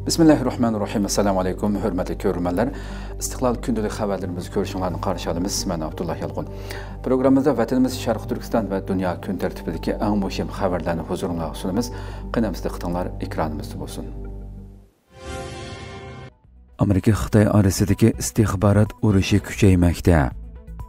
Bismillahirrahmanirrahim. Assalamu alaykum. Hürmetli görürmenler. İstiklal gündəlik xəbərlərimizi görüşünlərini qarşı alımız. Mən Abdullah Yalğun. Programımızda vətənimiz Şərq Türkistan və dünya gün tərtibindəki ən mühim xəbərlərini huzuruna sunumuz. Qınamızda xıtanlar ekranımızda olsun. Amerika-Xitay arasındakı istihbarat urushi kuchaymaqda.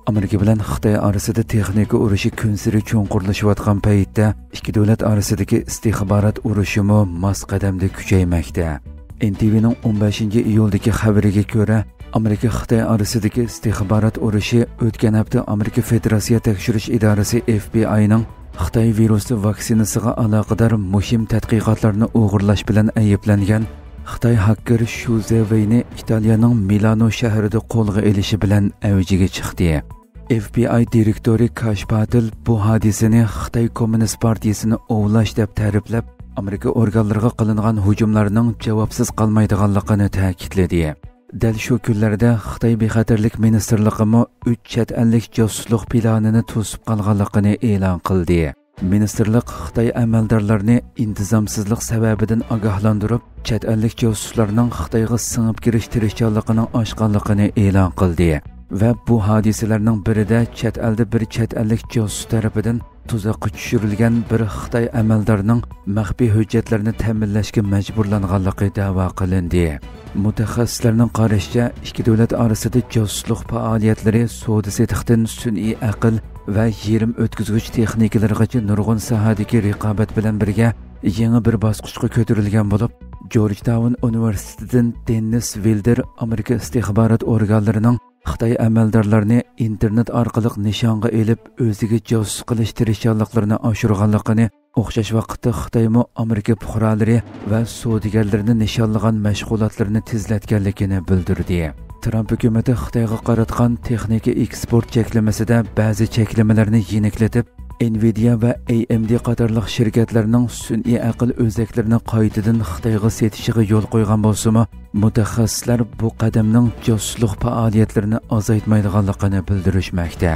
Amerika bilan Xitoy arasida texnika urushi kunsiri cho'nqurlashayotgan paytda ikki davlat arasidagi istihbarat urushi mos qadamda kuchaymoqda. NTV'ning 15 iyuldagi xabariga ko'ra, Amerika-Xitoy arasidagi istihbarat urushi o'tgan hafta Amerika Federatsiya tekshirish idorasi FBI'ning Xitoy virusi vaksinasiga aloqador muhim tadqiqotlarni o'g'irlash bilan ayblangan Xitoy hacker Shu Zeweyni Italiyaning Milano shahrida qo'lga olishi bilan avjiga chiqdi. FBI direktori Kash Patel bu hodisani Xitoy Kommunist partiyasini ovlash deb ta'riflab, Amerika organlariga qilingan hujumlarning javobsiz qolmaydiganligini ta'kidladi. Dal shu kunlarda Xitoy bexatarlik ministrligi 3 chet ellik josuslik planini to'sib qolganligini e'lon qildi. Ministerlik Xitoy amaldorlarini intizomsizlik sababidan ogohlantirib, chet ellik josuslarning Xitoyga singib kirish tirishchanligining oshganligini e'lon qildi. Va bu hodisalarning birida chet elda bir chet ellik josus tarafidan tuzoqqa tushirilgan bir Xitoy amaldorining maxfiy hujjatlarini ta'minlashga majburlanganligi da'vo qilindi. Mutaxassislarning qarashicha, ikki davlat orasida josuslik faoliyatlari savdo-sotiqdan sun'iy aql va yerim o'tkazgich texnikalarigacha nurg'un sohadagi raqobat bilan birga yangi bir bosqichga ko'tarilgan bo'lib, Georgetown universitetidan Dennis Wilder Amerika istihborot organlarining Xitoy amaldorlarini internet orqali nishonga elib o'ziga josus qilish tirishchanliklarini oshirganligini, o'xshash vaqtda Xitoymo Amerika fuqarolari va savdogarlarni nishonlagan mashg'ulotlarni tezlatganligini bildirdi. Trump hukumati Xitoyga qaratgan texnika eksport cheklamasida ba'zi cheklamalarni yengillatib, Nvidia va AMD qatorliq shirkatlarning sun'iy aql o'zaklarini qaytadan Xitoyga setishiga yo'l qo'ygan bo'lsa-mu, mutaxassislar bu qadamning josuslik faoliyatlarini azaytmaydiganligini bildirishmoqda.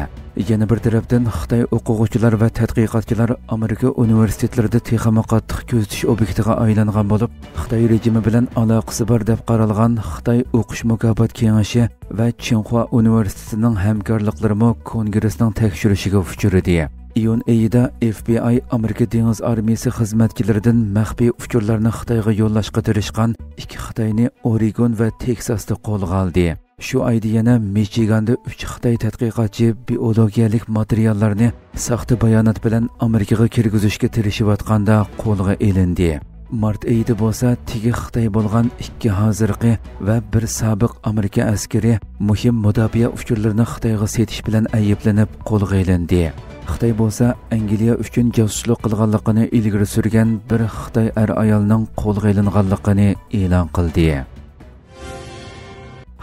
Yana bir tarafdan Xitoy o'quvchilar va tadqiqotchilar Amerika universitetlarida texnika qattiq kuzatish obyektiga aylangan bo'lib, Xitoy rejimi bilan aloqasi bor deb qaralgan Xitoy o'qish mukofot kengashi va Tsinghua universitetining hamkorliklari kongressning tekshirishiga uchradi. Iyun ayida FBI Amerika dengiz armiyasi xizmatchilaridan maxfiy uchurlarni Xitoyga yo'llashga tirishgan ikki Xitoyni Oregon va Teksasda qo'lga oldi. Shu oyda yana Michiganda 3 Xitoy tadqiqotchi biologiyalik materiallarni saxta bayonot bilan Amerikaga kirgizishga tirishayotganda qo'lga olindi. Mart ayida bo'lsa, tigi Xitoy bo'lgan 2 hozirgi va bir sobiq Amerika askari muhim mudofaa uchurlarini Xitoyga setish bilan ayblanib qo'lga olindi. Xitoy bo'lsa, Angliya uchun josuslik qilganligini ilgari surgan bir Xitoy ayolning qo'lga olinganligini e'lon qildi.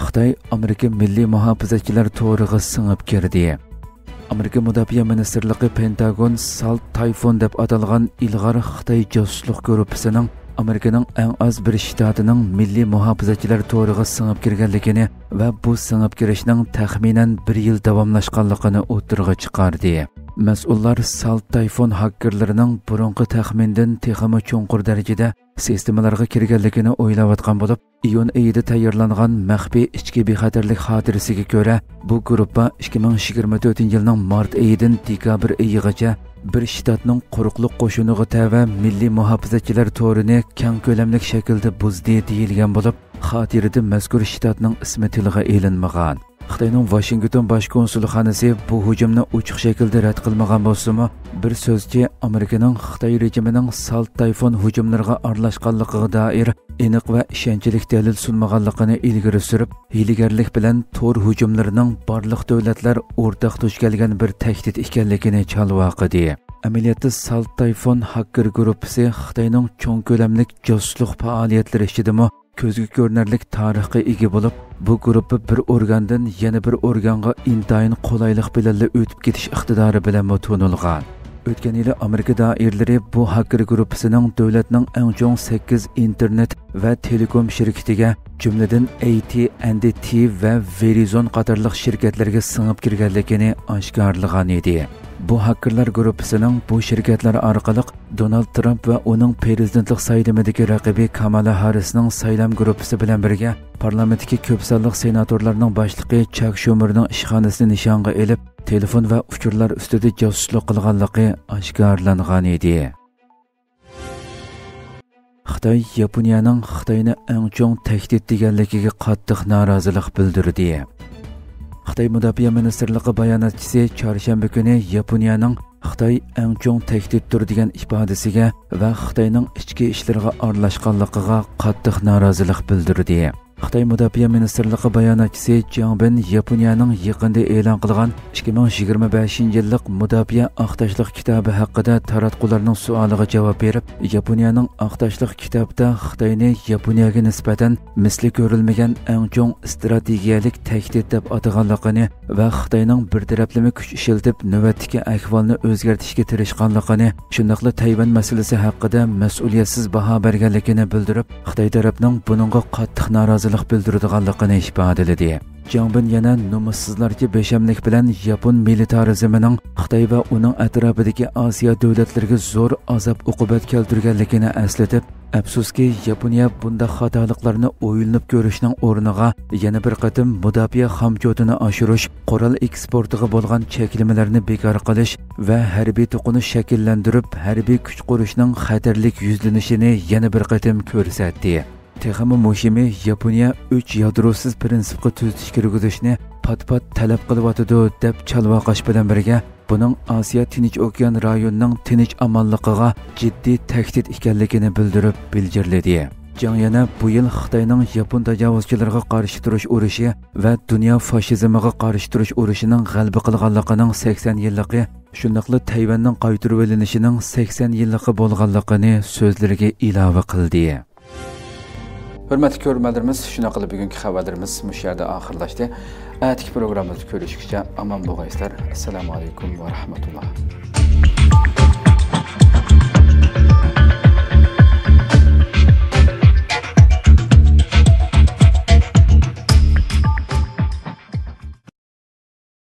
Xitoy Amerika milliy muhofazachilar to'riga singib kirdi. Amerika Mudofaa ministrligi Pentagon Salt Typhoon deb atalgan ilg'or Xitoy josuslik guruhining Amerikaning eng az bir shtatining milliy muhofazachilar to'riga singib kirganligini va bu singib kirishning taxminan 1 yil davomlashganligini o'tirg'a chiqardi. Mas'ullar Salt Typhoon hakkerlarining burunqi taxmindan texmi cho'nqur darajada sistemalarga kirganligini o'ylayotgan bo'lib, iyun oyida tayyorlangan maxfiy ichki bexatarlik xotirasiga ko'ra, bu guruhga 2024-yilning mart oyidan dekabr oyigacha bir shtatning quruqlik qo'shiniga tava milliy muhofazachilar to'rini keng ko'lamli shaklda buzdi deyilgan bo'lib, xotirada mazkur shtatning ismi tilga elinmagan. Xitoyning Washington bosh konsulxonasi bu hujumni ochiq shaklda rad qilmagan bo'lsa-mu, bir so'zchi Amerikaning Xitoy rejimining Salt Typhoon hujumlariga aralashganligiga doir aniq va ishonchli dalil sunmaganligini ilgari surib, hiylagarlik bilan to'r hujumlarining barliq davlatlar o'rtaq duch kelgan bir tahdid ekanligini chalvoqidi. Amaliyotda Salt Typhoon hacker guruhi Xitoyning cho'ng ko'lamli josuslik faoliyatlari ichidami ko'zga ko'rinarli tarixga ega bo'lib, bu guruh bir organdan yana bir organga intayin qulaylik bilan o'tib ketish iqtidori bilan tanilgan. O'tgan yili Amerika doiralari bu hacker guruhining davlatning eng chong 8 internet va telekom shirkatiga, jumladan AT&T va Verizon qatorliq shirkatlarga singib kirganligini oshkorlagan edi. bu hakkerlar gruppasining bu shirkatlar orqali Donald Trump va uning prezidentlik saylimidagi raqibi Kamala Harrisning saylam gruppasi bilan birga parlamentdagi ko'p sonli senatorlarning boshlig'i Chuck Schumerning ishxonasini nishonga olib, telefon va uchurlar ustida josuslik qilganligi oshkorlangan edi. Xitoy Yaponiyaning Xitoyni eng chong tahdid deganligiga qattiq norozilik bildirdi. Xitoy Mudofaa ministrligi bayonotchisi chorshanba kuni Yaponiyaning Xitoy eng chong tahdiddir degan ifodasiga va Xitoyning ichki ishlariga aralashganligiga qattiq norozilik bildirdi. Xitoy Mudofaa ministrligi bayonotchisi Jiang Bin Yaponiyaning yaqinda e'lon qilgan 2025-yillik mudofaa aqtashliq kitobi haqida taratqularning savoliga javob berib, Yaponiyaning aqtashliq kitobida Xitoyni Yaponiyaga nisbatan misli ko'rilmagan eng chong strategiyalik tahdid deb ataganligini va Xitoyning bir taraflama kuch ishlatib navbatdagi ahvolni o'zgartirishga tirishganligini, shundaqla Tayvan masalasi haqida mas'uliyatsiz baho berganligini bildirib, Xitoy tarafining buningga qattiq norozilik bildirganligini ifodaladi. Jiang Bin yana nomussizlarga beshamlik bilan Yapon militarizmining Xitoy va uning atrofidagi Osiyo davlatlariga zo'r azob-uqubat keltirganligini eslatib, afsuski Yaponiya bunda xatoliklarni o'ylanib ko'rishning o'rniga yana bir qatim mudofaa xomchotini oshirish, qurol eksportiga bo'lgan cheklamalarni bekor qilish va harbiy to'qinish shakllantirib, harbiy kuch qurishning xatarlik yuzlanishini yana bir qatim ko'rsatdi. Texmi muhimi Yaponiya 3 yadrosiz prinsipga tuzitish kirgizishni pat-pat talab qilyotidi deb chalvoqash bilan birga, buning Osiyo Tinch okean rayonining tinch amonligiga jiddiy tahdid ekanligini bildirib bildirdi. Jiang yana bu yil Xitoyning Yapon tajovuzchilariga qarshi turish urushi va dunyo fashizmiga qarshi turish urushining g'alaba qilganligining 80 yilligi, shundaqla Tayvanning qaytirib olinishining 80 yilligi bo'lganligini so'zlariga ilova qildi. Hürmetli görürmelerimiz, şuna qilib bugungi xabarlarimiz mush yerda oxirlashdi. Atiki programmamizda ko'rishguncha omon bo'linglar. Assalomu alaykum va rahmatulloh.